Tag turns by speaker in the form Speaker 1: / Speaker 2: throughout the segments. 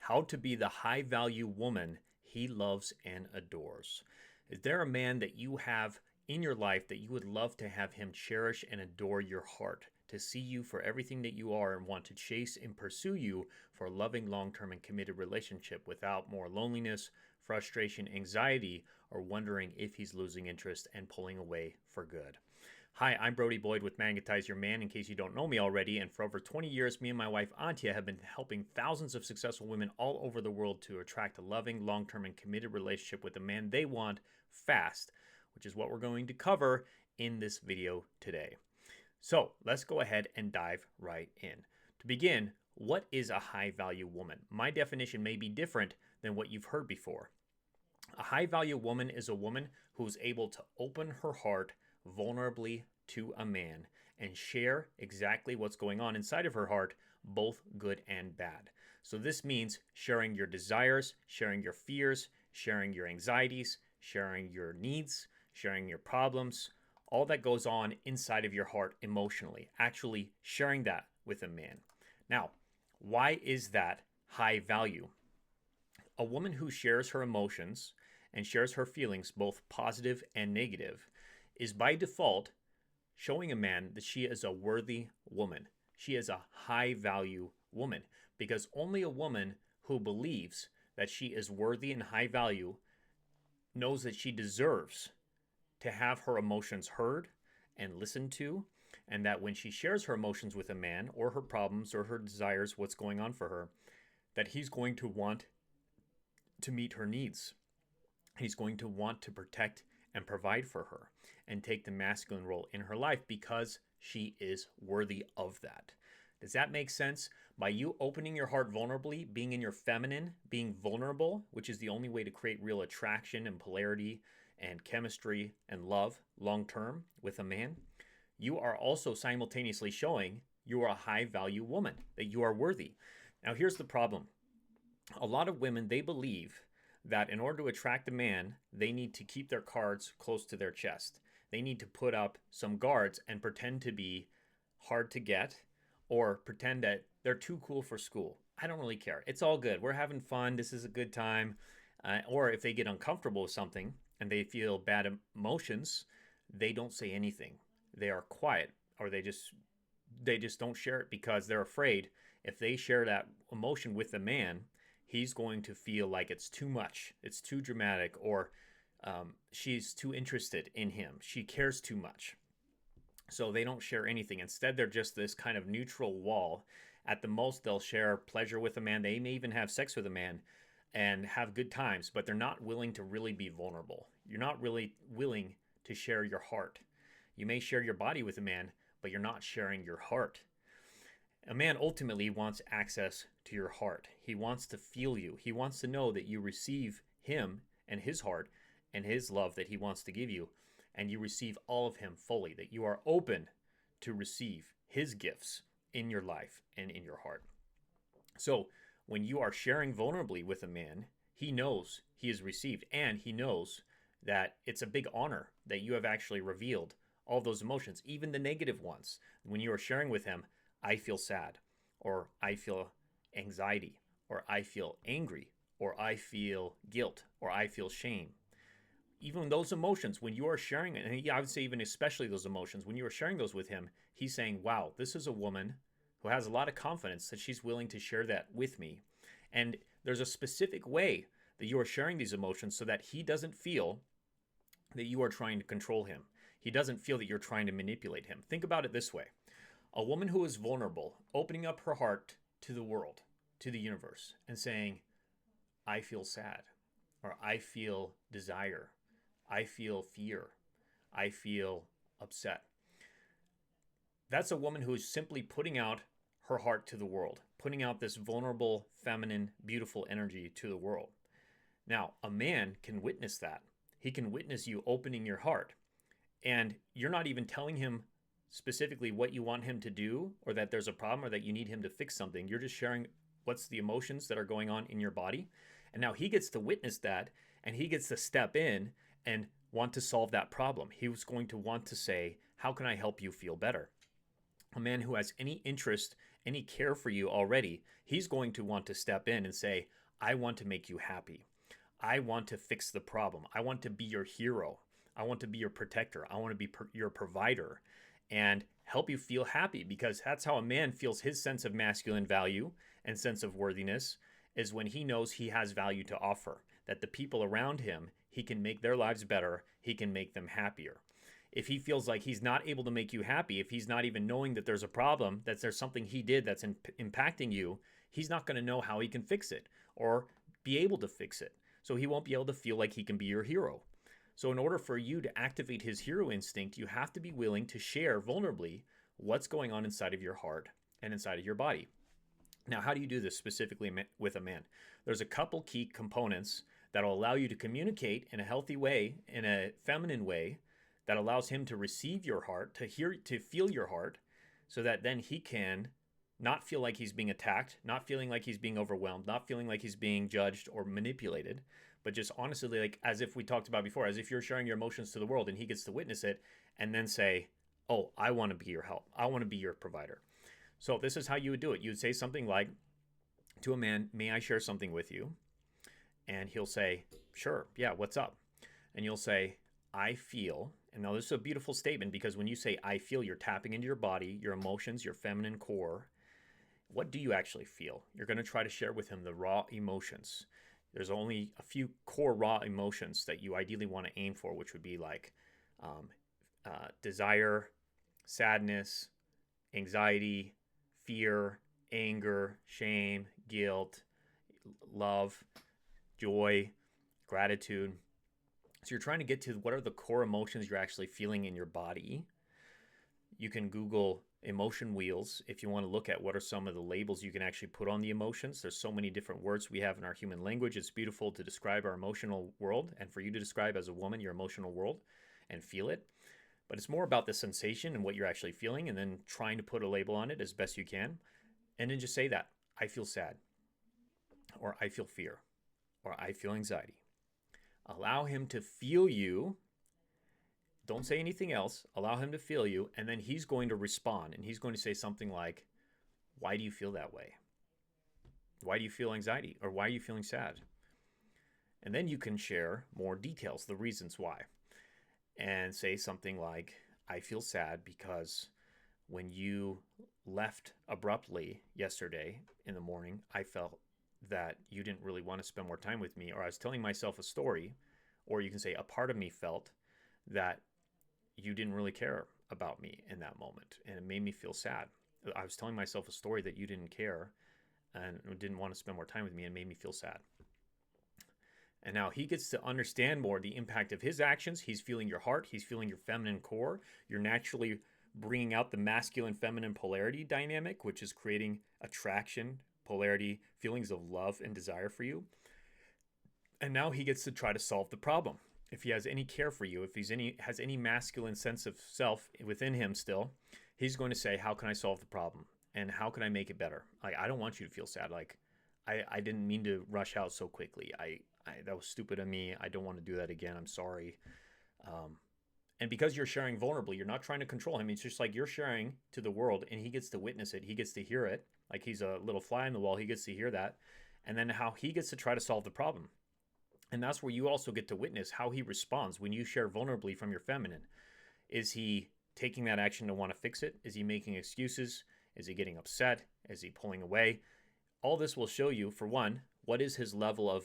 Speaker 1: How to be the high value woman he loves and adores. Is there a man that you have in your life that you would love to have him cherish and adore your heart, to see you for everything that you are and want to chase and pursue you for a loving, long term, and committed relationship without more loneliness, frustration, anxiety, or wondering if he's losing interest and pulling away for good? Hi, I'm Brody Boyd with Magnetize Your Man, in case you don't know me already. And for over 20 years, me and my wife Antia have been helping thousands of successful women all over the world to attract a loving, long-term, and committed relationship with the man they want fast, which is what we're going to cover in this video today. So let's go ahead and dive right in. To begin, what is a high-value woman? My definition may be different than what you've heard before. A high-value woman is a woman who's able to open her heart vulnerably to a man and share exactly what's going on inside of her heart, both good and bad. So this means sharing your desires, sharing your fears, sharing your anxieties, sharing your needs, sharing your problems, all that goes on inside of your heart emotionally, actually sharing that with a man. Now, why is that high value? A woman who shares her emotions and shares her feelings, both positive and negative, is by default showing a man that she is a worthy woman. She is a high value woman, because only a woman who believes that she is worthy and high value knows that she deserves to have her emotions heard and listened to, and that when she shares her emotions with a man, or her problems or her desires, what's going on for her, that he's going to want to meet her needs. He's going to want to protect and provide for her and take the masculine role in her life because she is worthy of that. Does that make sense? By you opening your heart vulnerably, being in your feminine, being vulnerable, which is the only way to create real attraction and polarity and chemistry and love long term with a man, you are also simultaneously showing you are a high value woman, that you are worthy. Now here's the problem. A lot of women, they believe that in order to attract a man, they need to keep their cards close to their chest. They need to put up some guards and pretend to be hard to get, or pretend that they're too cool for school. I don't really care. It's all good. We're having fun. This is a good time. Or if they get uncomfortable with something and they feel bad emotions, they don't say anything. They are quiet, or they just don't share it because they're afraid if they share that emotion with the man, he's going to feel like it's too much, it's too dramatic, or she's too interested in him, she cares too much. So they don't share anything. Instead, they're just this kind of neutral wall. At the most, they'll share pleasure with a man. They may even have sex with a man and have good times, but they're not willing to really be vulnerable. You're not really willing to share your heart. You may share your body with a man, but you're not sharing your heart. A man ultimately wants access to your heart. He wants to feel you. He wants to know that you receive him and his heart and his love that he wants to give you, and you receive all of him fully, that you are open to receive his gifts in your life and in your heart. So when you are sharing vulnerably with a man, he knows he is received, and he knows that it's a big honor that you have actually revealed all those emotions, even the negative ones. When you are sharing with him, I feel sad, or I feel anxiety, or I feel angry, or I feel guilt, or I feel shame. Even those emotions, when you are sharing, and I would say even especially those emotions, when you are sharing those with him, he's saying, wow, this is a woman who has a lot of confidence that she's willing to share that with me. And there's a specific way that you are sharing these emotions so that he doesn't feel that you are trying to control him. He doesn't feel that you're trying to manipulate him. Think about it this way. A woman who is vulnerable, opening up her heart to the world, to the universe, and saying, I feel sad, or I feel desire, I feel fear, I feel upset. That's a woman who is simply putting out her heart to the world, putting out this vulnerable, feminine, beautiful energy to the world. Now, a man can witness that. He can witness you opening your heart, and you're not even telling him specifically what you want him to do, or that there's a problem, or that you need him to fix something. You're just sharing what's the emotions that are going on in your body. And now he gets to witness that, and he gets to step in and want to solve that problem. He was going to want to say, how can I help you feel better? A man who has any interest any care for you already, he's going to want to step in and say, I want to make you happy. I want to fix the problem. I want to be your hero. I want to be your protector. I want to be your provider and help you feel happy, because that's how a man feels his sense of masculine value and sense of worthiness, is when he knows he has value to offer, that the people around him, he can make their lives better, he can make them happier. If he feels like he's not able to make you happy, if he's not even knowing that there's a problem, that there's something he did that's impacting you, he's not going to know how he can fix it or be able to fix it. So he won't be able to feel like he can be your hero. So in order for you to activate his hero instinct, you have to be willing to share vulnerably what's going on inside of your heart and inside of your body. Now, how do you do this specifically with a man? There's a couple key components that will allow you to communicate in a healthy way, in a feminine way, that allows him to receive your heart, to feel your heart, so that then he can not feel like he's being attacked, not feeling like he's being overwhelmed, not feeling like he's being judged or manipulated, but just honestly, like as if we talked about before, as if you're sharing your emotions to the world and he gets to witness it and then say, oh, I want to be your help. I want to be your provider. So this is how you would do it. You would say something like to a man, may I share something with you? And he'll say, sure, yeah, what's up? And you'll say, I feel, and now this is a beautiful statement, because when you say I feel, you're tapping into your body, your emotions, your feminine core. What do you actually feel? You're going to try to share with him the raw emotions. There's only a few core raw emotions that you ideally want to aim for, which would be like desire, sadness, anxiety, fear, anger, shame, guilt, love, joy, gratitude. So you're trying to get to what are the core emotions you're actually feeling in your body. You can Google emotion wheels if you want to look at what are some of the labels you can actually put on the emotions. There's so many different words we have in our human language. It's beautiful to describe our emotional world, and for you to describe as a woman your emotional world and feel it. But it's more about the sensation and what you're actually feeling, and then trying to put a label on it as best you can. And then just say that, I feel sad, or I feel fear, or I feel anxiety. Allow him to feel you. Don't say anything else. Allow him to feel you, and then he's going to respond, and he's going to say something like, why do you feel that way? Why do you feel anxiety? Or why are you feeling sad? And then you can share more details, the reasons why, and say something like, I feel sad because when you left abruptly yesterday in the morning, I felt that you didn't really want to spend more time with me, or I was telling myself a story, or you can say a part of me felt that you didn't really care about me in that moment, and it made me feel sad. I was telling myself a story that you didn't care and didn't want to spend more time with me, and made me feel sad. And now he gets to understand more the impact of his actions. He's feeling your heart. He's feeling your feminine core. You're naturally bringing out the masculine-feminine polarity dynamic, which is creating attraction, polarity, feelings of love and desire for you. And now he gets to try to solve the problem. If he has any care for you, if has any masculine sense of self within him still, he's going to say, how can I solve the problem? And how can I make it better? Like, I don't want you to feel sad. Like, I didn't mean to rush out so quickly. That was stupid of me. I don't want to do that again. I'm sorry. And because you're sharing vulnerably, you're not trying to control him. It's just like you're sharing to the world, and he gets to witness it. He gets to hear it. Like he's a little fly on the wall. He gets to hear that. And then how he gets to try to solve the problem. And that's where you also get to witness how he responds when you share vulnerably from your feminine. Is he taking that action to want to fix it? Is he making excuses? Is he getting upset? Is he pulling away? All this will show you, for one, what is his level of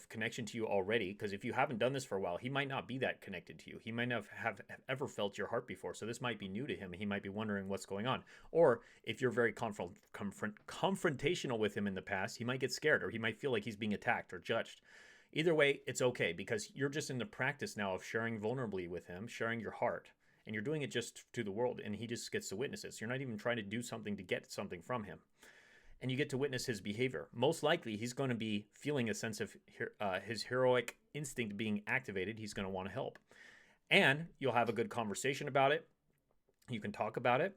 Speaker 1: connection to you already, because if you haven't done this for a while, he might not be that connected to you. He might not have ever felt your heart before, so this might be new to him. He might be wondering what's going on. Or if you're very confrontational with him in the past, he might get scared, or he might feel like he's being attacked or judged. Either way, it's okay, because you're just in the practice now of sharing vulnerably with him, sharing your heart, and you're doing it just to the world, and he just gets to witness it. So you're not even trying to do something to get something from him. And you get to witness his behavior. Most likely, he's going to be feeling a sense of his heroic instinct being activated. He's going to want to help. And you'll have a good conversation about it. You can talk about it.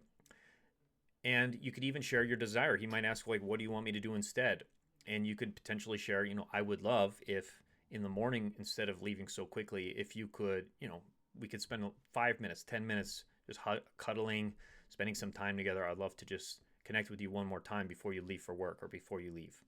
Speaker 1: And you could even share your desire. He might ask, like, what do you want me to do instead? And you could potentially share, I would love if in the morning, instead of leaving so quickly, if you could, we could spend 5 minutes, 10 minutes just cuddling, spending some time together. I'd love to just connect with you one more time before you leave for work or before you leave.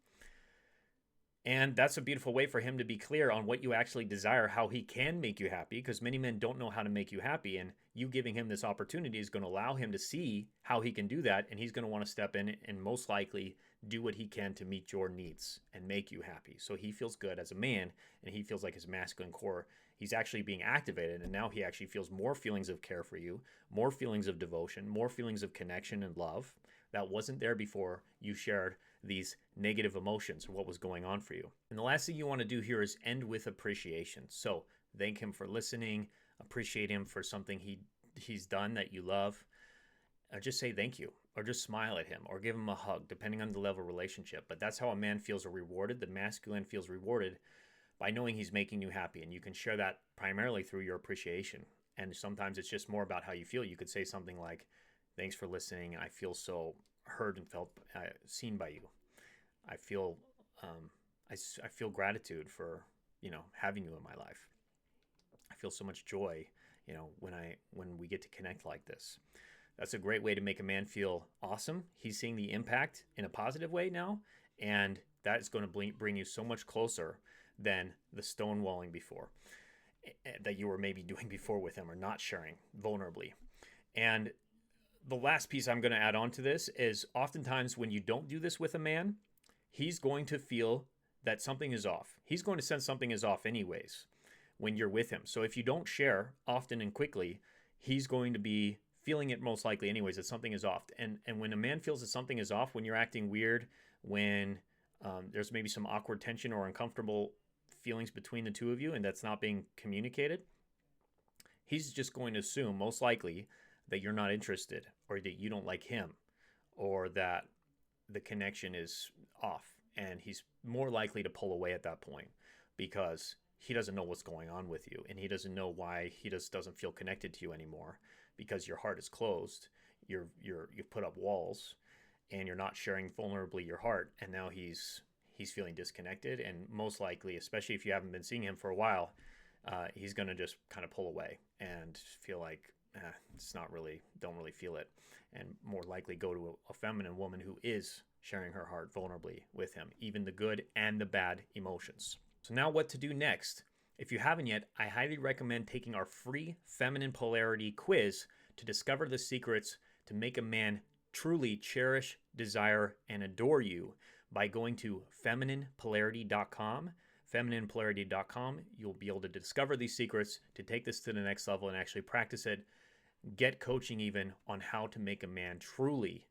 Speaker 1: And that's a beautiful way for him to be clear on what you actually desire, how he can make you happy, because many men don't know how to make you happy. And you giving him this opportunity is going to allow him to see how he can do that. And he's going to want to step in and most likely do what he can to meet your needs and make you happy. So he feels good as a man, and he feels like his masculine core, he's actually being activated. And now he actually feels more feelings of care for you, more feelings of devotion, more feelings of connection and love that wasn't there before you shared these negative emotions or what was going on for you. And the last thing you want to do here is end with appreciation. So thank him for listening, appreciate him for something he's done that you love. Just say thank you, or just smile at him, or give him a hug, depending on the level of relationship. But that's how a man feels rewarded. The masculine feels rewarded by knowing he's making you happy. And you can share that primarily through your appreciation. And sometimes it's just more about how you feel. You could say something like, thanks for listening. I feel so heard and felt seen by you. I feel I feel gratitude for having you in my life. I feel so much joy when we get to connect like this. That's a great way to make a man feel awesome. He's seeing the impact in a positive way now, and that is going to bring you so much closer than the stonewalling before that you were maybe doing before with him, or not sharing vulnerably. And the last piece I'm going to add on to this is oftentimes when you don't do this with a man, he's going to feel that something is off. He's going to sense something is off anyways when you're with him. So if you don't share often and quickly, he's going to be feeling it most likely anyways, that something is off. And when a man feels that something is off, when you're acting weird, when there's maybe some awkward tension or uncomfortable feelings between the two of you and that's not being communicated, he's just going to assume most likely that you're not interested, or that you don't like him, or that the connection is off. And he's more likely to pull away at that point because he doesn't know what's going on with you, and he doesn't know why he just doesn't feel connected to you anymore, because your heart is closed. You've put up walls, and you're not sharing vulnerably your heart. And now he's feeling disconnected, and most likely, especially if you haven't been seeing him for a while, he's going to just kind of pull away and feel like, it's not really, don't really feel it, and more likely go to a feminine woman who is sharing her heart vulnerably with him, even the good and the bad emotions. So now what to do next? If you haven't yet, I highly recommend taking our free feminine polarity quiz to discover the secrets to make a man truly cherish, desire, and adore you by going to femininepolarity.com. femininepolarity.com. You'll be able to discover these secrets to take this to the next level and actually practice it. Get coaching even on how to make a man truly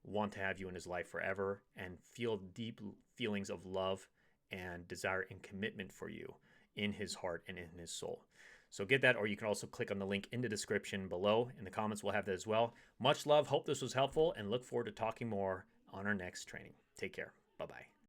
Speaker 1: want to have you in his life forever and feel deep feelings of love and desire and commitment for you in his heart and in his soul. So get that, or you can also click on the link in the description below. In the comments, we'll have that as well. Much love. Hope this was helpful, and look forward to talking more on our next training. Take care. Bye-bye.